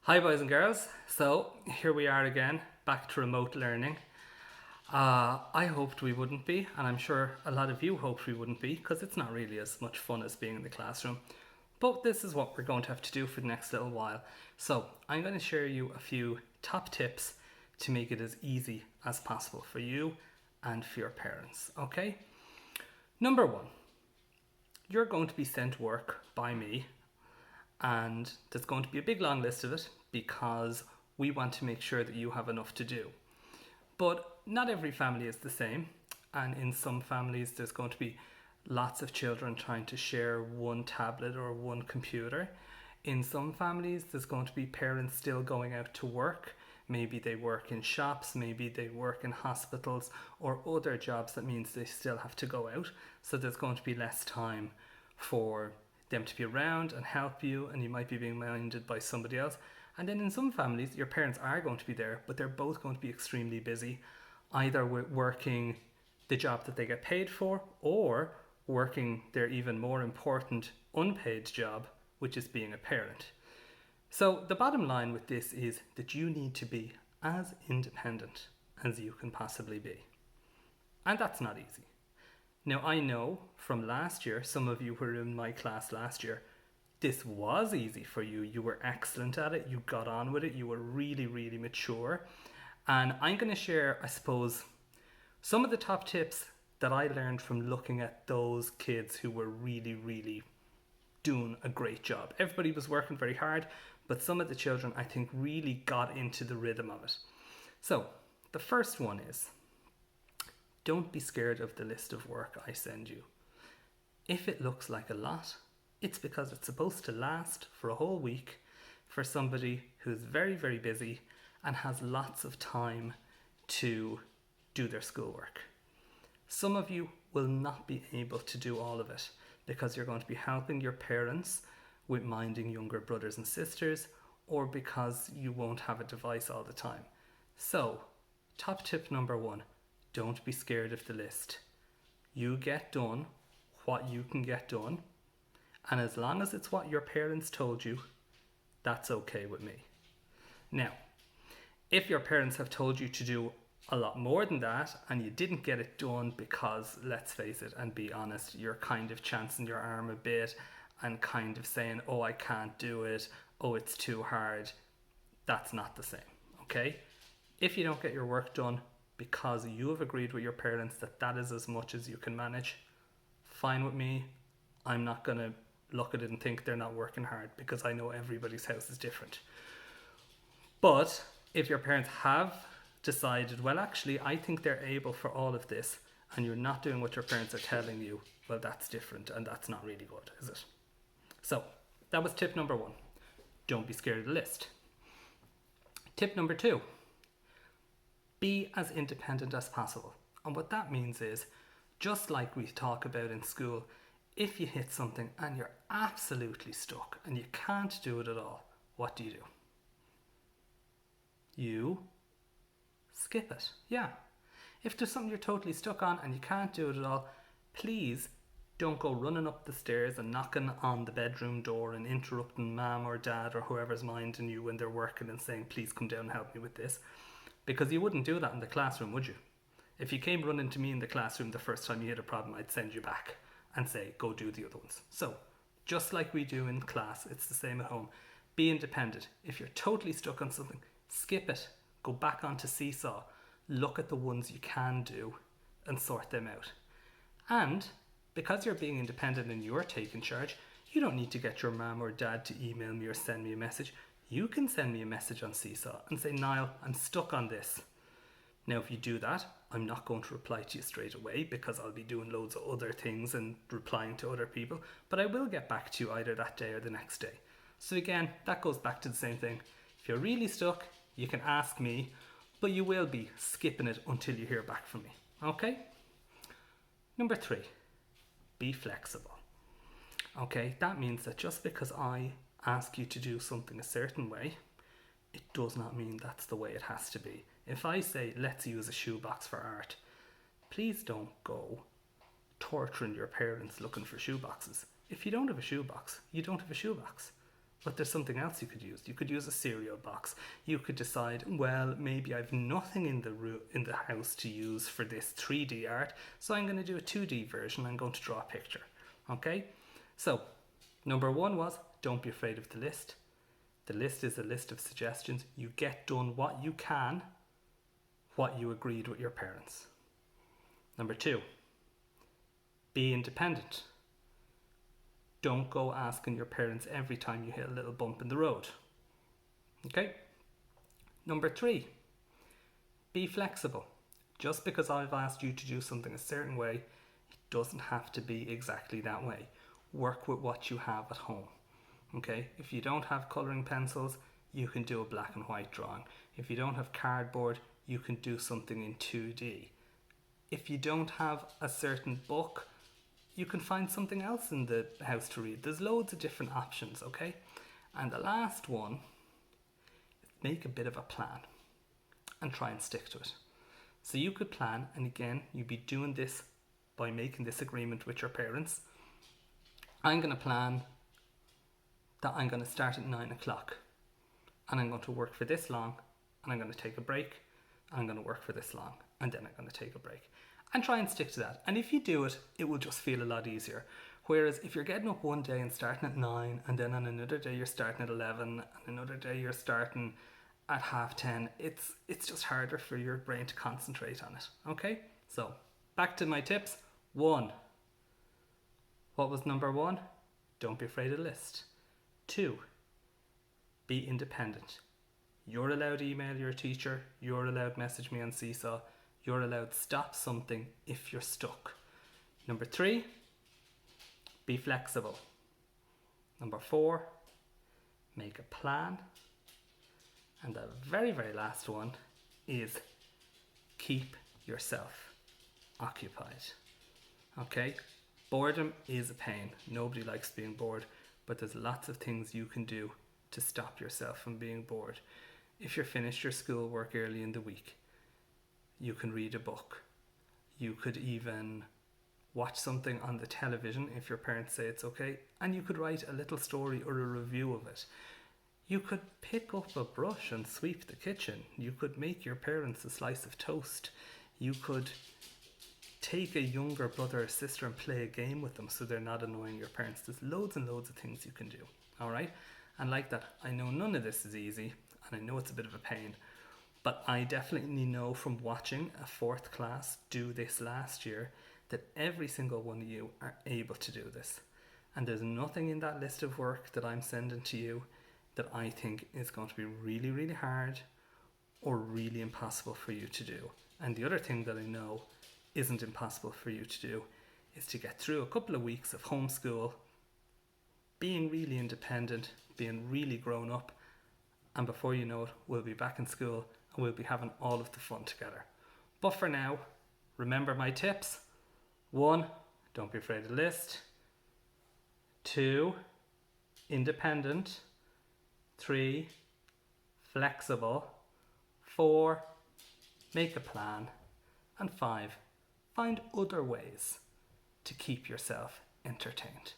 Hi, boys and girls. So, here we are again, back to remote learning. I hoped we wouldn't be, and I'm sure a lot of you hoped we wouldn't be, because it's not really as much fun as being in the classroom. But this is what we're going to have to do for the next little while. So, I'm going to share you a few top tips to make it as easy as possible for you and for your parents, okay? Number one, you're going to be sent work by me, and there's going to be a big long list of it because we want to make sure that you have enough to do. But not every family is the same, and in some families there's going to be lots of children trying to share one tablet or one computer. In some families there's going to be parents still going out to work. Maybe they work in shops, maybe they work in hospitals or other jobs that means they still have to go out. So there's going to be less time for them to be around and help you, and you might be being minded by somebody else. And then in some families, your parents are going to be there, but they're both going to be extremely busy, either with working the job that they get paid for or working their even more important unpaid job, which is being a parent. So the bottom line with this is that you need to be as independent as you can possibly be. And that's not easy. Now, I know from last year, some of you who were in my class last year, this was easy for you. You were excellent at it. You got on with it. You were really, really mature. And I'm going to share, I suppose, some of the top tips that I learned from looking at those kids who were really, really doing a great job. Everybody was working very hard, but some of the children, I think, really got into the rhythm of it. So, the first one is, don't be scared of the list of work I send you. If it looks like a lot, it's because it's supposed to last for a whole week for somebody who's very, very busy and has lots of time to do their schoolwork. Some of you will not be able to do all of it because you're going to be helping your parents with minding younger brothers and sisters, or because you won't have a device all the time. So, top tip number one, don't be scared of the list. You get done what you can get done, and as long as it's what your parents told you, that's okay with me. Now, if your parents have told you to do a lot more than that and you didn't get it done because, let's face it and be honest, you're kind of chancing your arm a bit and kind of saying, oh, I can't do it, oh, it's too hard, that's not the same, okay? If you don't get your work done because you have agreed with your parents that that is as much as you can manage, fine with me. I'm not going to look at it and think they're not working hard, because I know everybody's house is different. But if your parents have decided, well, actually, I think they're able for all of this, and you're not doing what your parents are telling you, well, that's different, and that's not really good, is it? So, that was tip number one. Don't be scared of the list. Tip number two, be as independent as possible. And what that means is, just like we talk about in school, if you hit something and you're absolutely stuck and you can't do it at all, what do? You skip it. Yeah. If there's something you're totally stuck on and you can't do it at all, please don't go running up the stairs and knocking on the bedroom door and interrupting mom or dad or whoever's minding you when they're working and saying, please come down and help me with this. Because you wouldn't do that in the classroom, would you? If you came running to me in the classroom the first time you hit a problem, I'd send you back and say, go do the other ones. So, just like we do in class, it's the same at home. Be independent. If you're totally stuck on something, skip it. Go back onto Seesaw. Look at the ones you can do and sort them out. And because you're being independent and you're taking charge, you don't need to get your mum or dad to email me or send me a message. You can send me a message on Seesaw and say, Niall, I'm stuck on this. Now, if you do that, I'm not going to reply to you straight away because I'll be doing loads of other things and replying to other people, but I will get back to you either that day or the next day. So again, that goes back to the same thing. If you're really stuck, you can ask me, but you will be skipping it until you hear back from me. Okay? Number three, be flexible. Okay, that means that just because I ask you to do something a certain way, it does not mean that's the way it has to be. If I say, let's use a shoebox for art, please don't go torturing your parents looking for shoeboxes. If you don't have a shoebox, you don't have a shoebox. But there's something else you could use. You could use a cereal box. You could decide, well, maybe I've nothing in the house to use for this 3D art, so I'm going to do a 2D version. I'm going to draw a picture. Okay? So, number 1 was, don't be afraid of the list. The list is a list of suggestions. You get done what you can, what you agreed with your parents. Number 2, be independent. Don't go asking your parents every time you hit a little bump in the road. Okay? Number 3, be flexible. Just because I've asked you to do something a certain way, it doesn't have to be exactly that way. Work with what you have at home. Okay? If you don't have colouring pencils, you can do a black and white drawing. If you don't have cardboard, you can do something in 2D. If you don't have a certain book, you can find something else in the house to read. There's loads of different options, okay? And the last one is make a bit of a plan and try and stick to it. So you could plan, and again, you'd be doing this by making this agreement with your parents. I'm going to plan that I'm going to start at 9 o'clock and I'm going to work for this long and I'm going to take a break and I'm going to work for this long and then I'm going to take a break. And try and stick to that. And if you do it, it will just feel a lot easier. Whereas if you're getting up one day and starting at 9, and then on another day you're starting at 11, and another day you're starting at 10:30, it's just harder for your brain to concentrate on it. Okay? So, back to my tips. 1. What was number 1? Don't be afraid of the list. 2. Be independent. You're allowed to email your teacher. You're allowed to message me on Seesaw. You're allowed to stop something if you're stuck. Number 3, be flexible. Number 4, make a plan. And the very, very last one is keep yourself occupied. Okay? Boredom is a pain. Nobody likes being bored, but there's lots of things you can do to stop yourself from being bored. If you're finished your schoolwork early in the week, you can read a book. You could even watch something on the television if your parents say it's okay, and you could write a little story or a review of it. You could pick up a brush and sweep the kitchen. You could make your parents a slice of toast. You could take a younger brother or sister and play a game with them so they're not annoying your parents. There's loads and loads of things you can do. Alright? And like that, I know none of this is easy, and I know it's a bit of a pain. But I definitely know from watching a 4th class do this last year that every single one of you are able to do this. And there's nothing in that list of work that I'm sending to you that I think is going to be really, really hard or really impossible for you to do. And the other thing that I know isn't impossible for you to do is to get through a couple of weeks of homeschool, being really independent, being really grown up, and before you know it, we'll be back in school and we'll be having all of the fun together. But for now, remember my tips. 1, don't be afraid of the list. 2, independent. 3, flexible. 4, make a plan. And 5, find other ways to keep yourself entertained.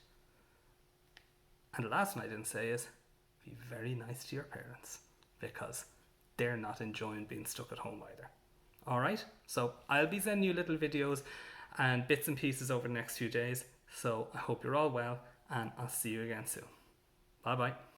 And the last one I didn't say is, be very nice to your parents, because they're not enjoying being stuck at home either. Alright, so I'll be sending you little videos and bits and pieces over the next few days, so I hope you're all well, and I'll see you again soon. Bye bye.